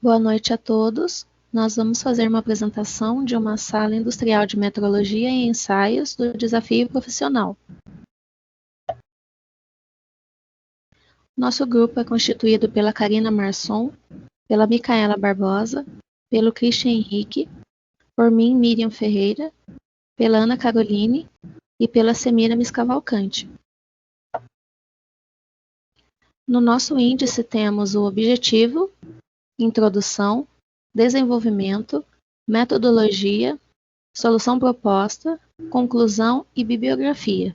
Boa noite a todos. Nós vamos fazer uma apresentação de uma sala industrial de metrologia e ensaios do desafio profissional. Nosso grupo é constituído pela Karina Marçom, pela Micaela Barbosa, pelo Christian Henrique, por mim, Miriam Ferreira, pela Ana Caroline e pela Semiramis Cavalcante. No nosso índice temos o objetivo, introdução, desenvolvimento, metodologia, solução proposta, conclusão e bibliografia.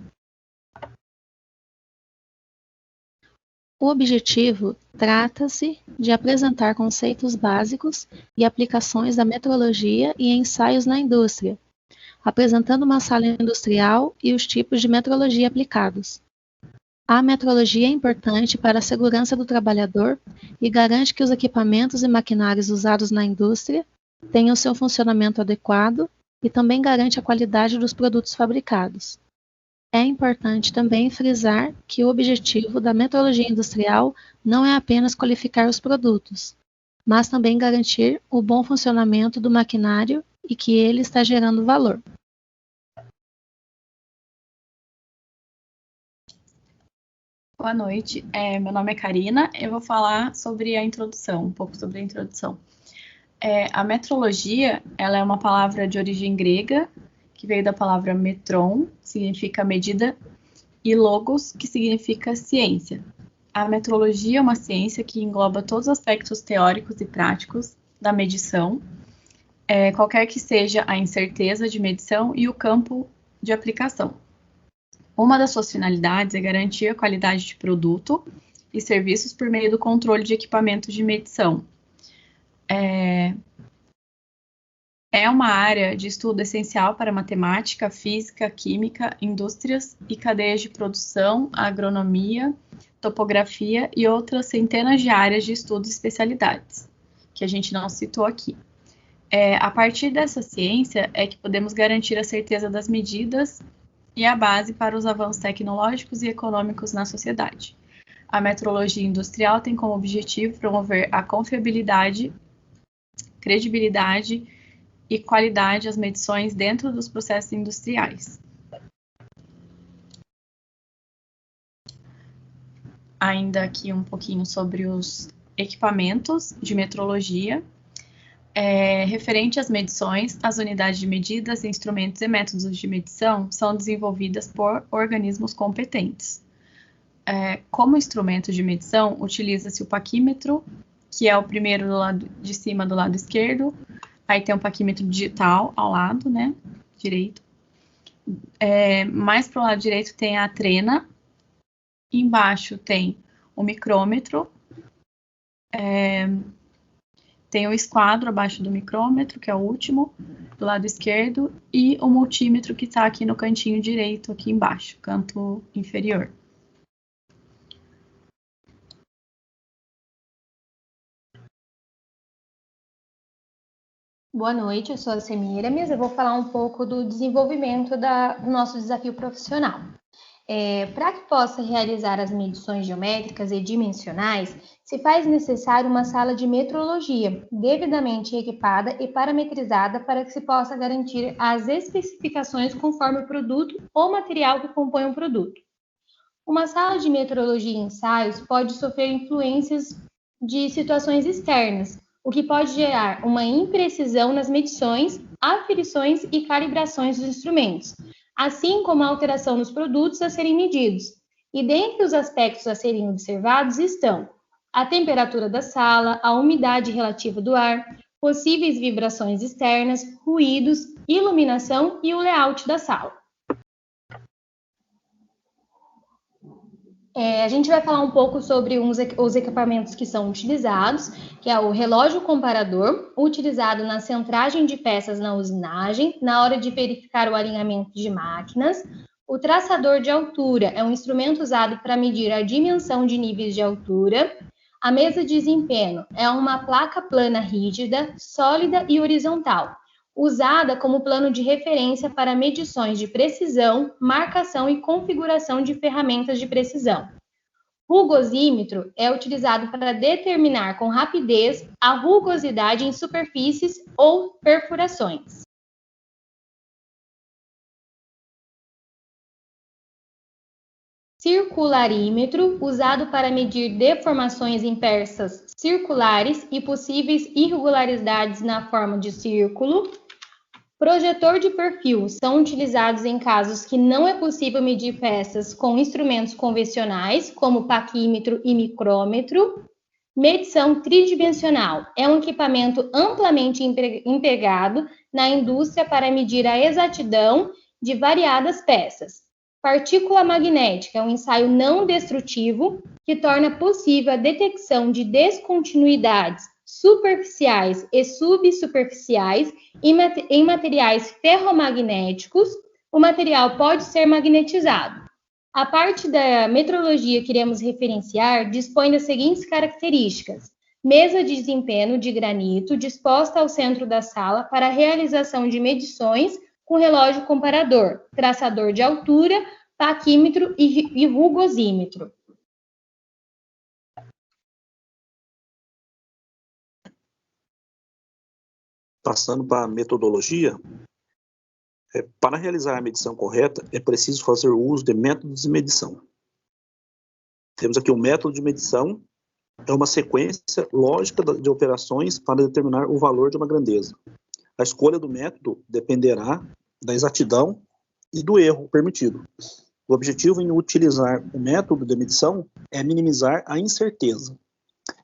O objetivo trata-se de apresentar conceitos básicos e aplicações da metrologia e ensaios na indústria, apresentando uma sala industrial e os tipos de metrologia aplicados. A metrologia é importante para a segurança do trabalhador e garante que os equipamentos e maquinários usados na indústria tenham seu funcionamento adequado e também garante a qualidade dos produtos fabricados. É importante também frisar que o objetivo da metrologia industrial não é apenas qualificar os produtos, mas também garantir o bom funcionamento do maquinário e que ele está gerando valor. Boa noite, meu nome é Karina, eu vou falar sobre a introdução, um pouco sobre a introdução. A metrologia, ela é uma palavra de origem grega, que veio da palavra metron, que significa medida, e logos, que significa ciência. A metrologia é uma ciência que engloba todos os aspectos teóricos e práticos da medição, qualquer que seja a incerteza de medição e o campo de aplicação. Uma das suas finalidades é garantir a qualidade de produto e serviços por meio do controle de equipamentos de medição. É uma área de estudo essencial para matemática, física, química, indústrias e cadeias de produção, agronomia, topografia e outras centenas de áreas de estudo e especialidades, que a gente não citou aqui. A partir dessa ciência é que podemos garantir a certeza das medidas e a base para os avanços tecnológicos e econômicos na sociedade. A metrologia industrial tem como objetivo promover a confiabilidade, credibilidade e qualidade das medições dentro dos processos industriais. Ainda aqui um pouquinho sobre os equipamentos de metrologia. Referente às medições, as unidades de medidas, instrumentos e métodos de medição são desenvolvidas por organismos competentes. Como instrumento de medição, utiliza-se o paquímetro, que é o primeiro do lado de cima do lado esquerdo, aí tem um paquímetro digital ao lado, né, direito. Mais para o lado direito tem a trena, embaixo tem o micrômetro, tem o esquadro abaixo do micrômetro, que é o último, do lado esquerdo, e o multímetro que está aqui no cantinho direito, aqui embaixo, canto inferior. Boa noite, eu sou a Semiramis, eu vou falar um pouco do desenvolvimento do nosso desafio profissional. Para que possa realizar as medições geométricas e dimensionais, se faz necessário uma sala de metrologia, devidamente equipada e parametrizada para que se possa garantir as especificações conforme o produto ou material que compõe o produto. Uma sala de metrologia e ensaios pode sofrer influências de situações externas, o que pode gerar uma imprecisão nas medições, aferições e calibrações dos instrumentos, assim como a alteração nos produtos a serem medidos. E dentre os aspectos a serem observados estão a temperatura da sala, a umidade relativa do ar, possíveis vibrações externas, ruídos, iluminação e o layout da sala. A gente vai falar um pouco sobre os equipamentos que são utilizados, que é o relógio comparador, utilizado na centragem de peças na usinagem, na hora de verificar o alinhamento de máquinas. O traçador de altura é um instrumento usado para medir a dimensão de níveis de altura. A mesa de desempenho é uma placa plana rígida, sólida e horizontal, usada como plano de referência para medições de precisão, marcação e configuração de ferramentas de precisão. Rugosímetro é utilizado para determinar com rapidez a rugosidade em superfícies ou perfurações. Circularímetro, usado para medir deformações em peças circulares e possíveis irregularidades na forma de círculo. Projetor de perfil são utilizados em casos que não é possível medir peças com instrumentos convencionais, como paquímetro e micrômetro. Medição tridimensional é um equipamento amplamente empregado na indústria para medir a exatidão de variadas peças. Partícula magnética é um ensaio não destrutivo que torna possível a detecção de descontinuidades superficiais e subsuperficiais em materiais ferromagnéticos. O material pode ser magnetizado. A parte da metrologia que iremos referenciar dispõe das seguintes características: mesa de desempenho de granito disposta ao centro da sala para a realização de medições com relógio comparador, traçador de altura, paquímetro e rugosímetro. Passando para a metodologia, para realizar a medição correta, é preciso fazer uso de métodos de medição. Temos aqui o método de medição, é uma sequência lógica de operações para determinar o valor de uma grandeza. A escolha do método dependerá da exatidão e do erro permitido. O objetivo em utilizar o método de medição é minimizar a incerteza.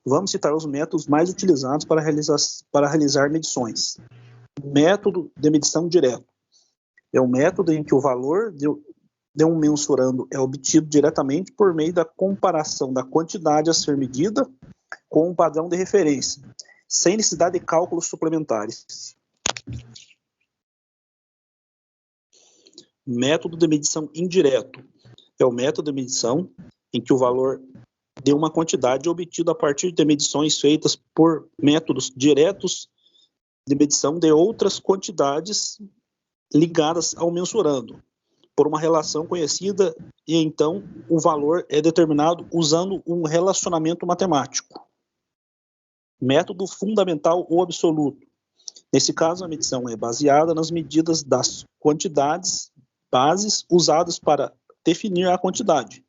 Vamos citar os métodos mais utilizados para realizar medições. Método de medição direto. É um método em que o valor de um mensurando é obtido diretamente por meio da comparação da quantidade a ser medida com um padrão de referência, sem necessidade de cálculos suplementares. Método de medição indireto. É o método de medição em que o valor de uma quantidade é obtido a partir de medições feitas por métodos diretos de medição de outras quantidades ligadas ao mensurando, por uma relação conhecida, e então o valor é determinado usando um relacionamento matemático. Método fundamental ou absoluto. Nesse caso, a medição é baseada nas medidas das quantidades bases usadas para definir a quantidade.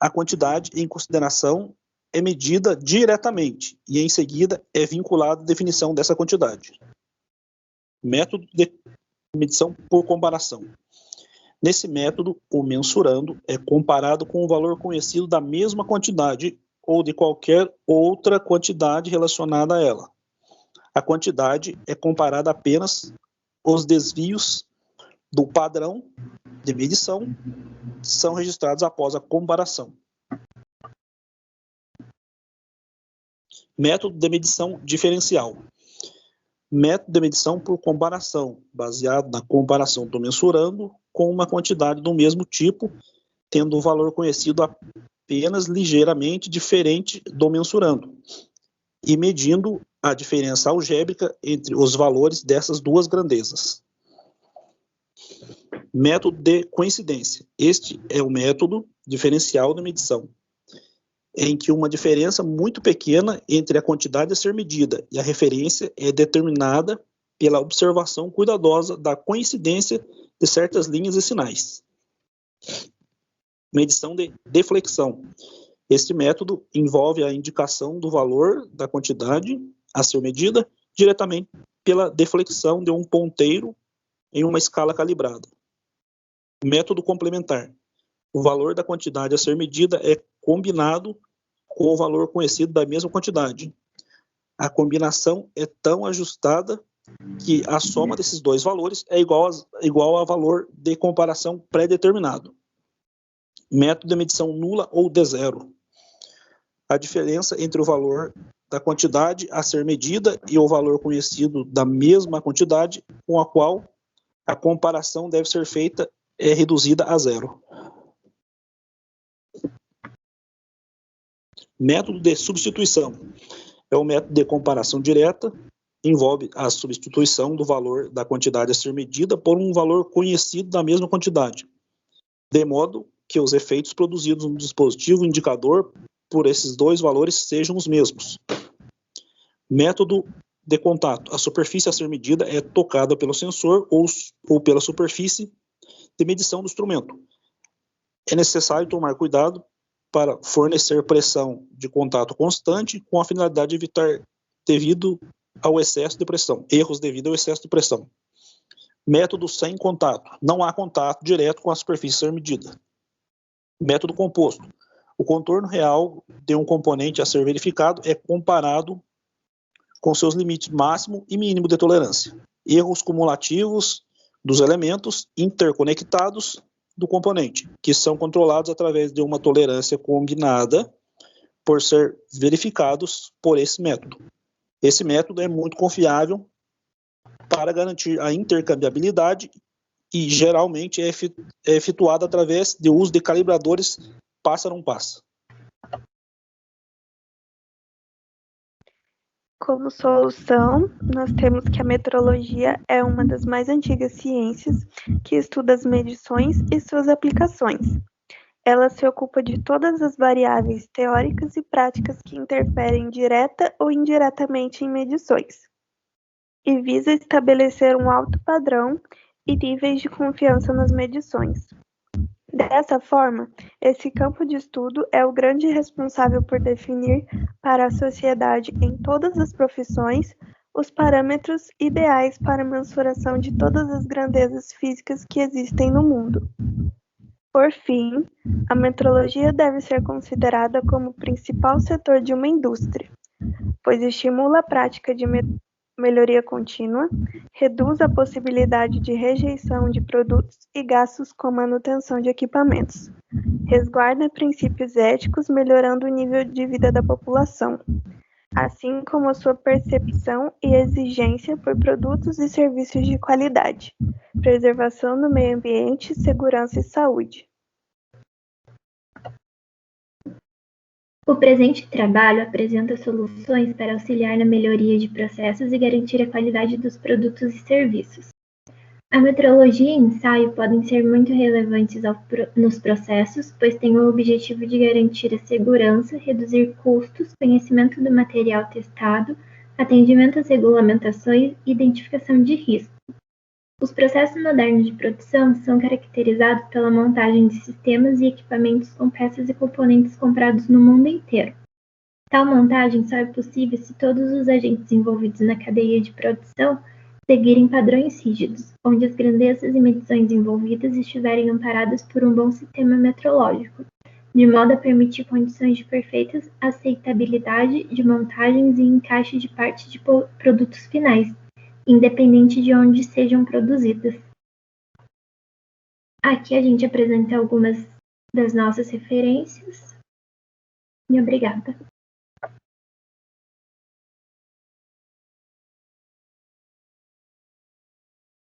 A quantidade em consideração é medida diretamente e, em seguida, é vinculada à definição dessa quantidade. Método de medição por comparação. Nesse método, o mensurando é comparado com o valor conhecido da mesma quantidade ou de qualquer outra quantidade relacionada a ela. A quantidade é comparada apenas os desvios do padrão de medição são registrados após a comparação. Método de medição diferencial. Método de medição por comparação, baseado na comparação do mensurando com uma quantidade do mesmo tipo, tendo o valor conhecido apenas ligeiramente diferente do mensurando, e medindo a diferença algébrica entre os valores dessas duas grandezas. Método de coincidência. Este é o método diferencial de medição, em que uma diferença muito pequena entre a quantidade a ser medida e a referência é determinada pela observação cuidadosa da coincidência de certas linhas e sinais. Medição de deflexão. Este método envolve a indicação do valor da quantidade a ser medida diretamente pela deflexão de um ponteiro em uma escala calibrada. Método complementar. O valor da quantidade a ser medida é combinado com o valor conhecido da mesma quantidade. A combinação é tão ajustada que a soma desses dois valores é igual a valor de comparação pré-determinado. Método de medição nula ou de zero. A diferença entre o valor da quantidade a ser medida e o valor conhecido da mesma quantidade com a qual a comparação deve ser feita é reduzida a zero. Método de substituição. É o método de comparação direta, envolve a substituição do valor da quantidade a ser medida por um valor conhecido da mesma quantidade, de modo que os efeitos produzidos no dispositivo indicador por esses dois valores sejam os mesmos. Método de contato. A superfície a ser medida é tocada pelo sensor ou pela superfície de medição do instrumento. É necessário tomar cuidado para fornecer pressão de contato constante com a finalidade de evitar devido ao excesso de pressão, erros devido ao excesso de pressão. Método sem contato. Não há contato direto com a superfície a ser medida. Método composto. O contorno real de um componente a ser verificado é comparado com seus limites máximo e mínimo de tolerância. Erros cumulativos dos elementos interconectados do componente, que são controlados através de uma tolerância combinada por ser verificados por esse método. Esse método é muito confiável para garantir a intercambiabilidade e geralmente é efetuado através do uso de calibradores passo-a-passo. Como solução, nós temos que a metrologia é uma das mais antigas ciências que estuda as medições e suas aplicações. Ela se ocupa de todas as variáveis teóricas e práticas que interferem direta ou indiretamente em medições, e visa estabelecer um alto padrão e níveis de confiança nas medições. Dessa forma, esse campo de estudo é o grande responsável por definir para a sociedade em todas as profissões os parâmetros ideais para a mensuração de todas as grandezas físicas que existem no mundo. Por fim, a metrologia deve ser considerada como o principal setor de uma indústria, pois estimula a prática de melhoria contínua, reduz a possibilidade de rejeição de produtos e gastos com manutenção de equipamentos, resguarda princípios éticos, melhorando o nível de vida da população, assim como a sua percepção e exigência por produtos e serviços de qualidade, preservação do meio ambiente, segurança e saúde. O presente trabalho apresenta soluções para auxiliar na melhoria de processos e garantir a qualidade dos produtos e serviços. A metrologia e ensaio podem ser muito relevantes nos processos, pois têm o objetivo de garantir a segurança, reduzir custos, conhecimento do material testado, atendimento às regulamentações e identificação de risco. Os processos modernos de produção são caracterizados pela montagem de sistemas e equipamentos com peças e componentes comprados no mundo inteiro. Tal montagem só é possível se todos os agentes envolvidos na cadeia de produção seguirem padrões rígidos, onde as grandezas e medições envolvidas estiverem amparadas por um bom sistema metrológico, de modo a permitir condições de perfeita aceitabilidade de montagens e encaixe de partes de produtos finais, independente de onde sejam produzidas. Aqui a gente apresenta algumas das nossas referências. E obrigada.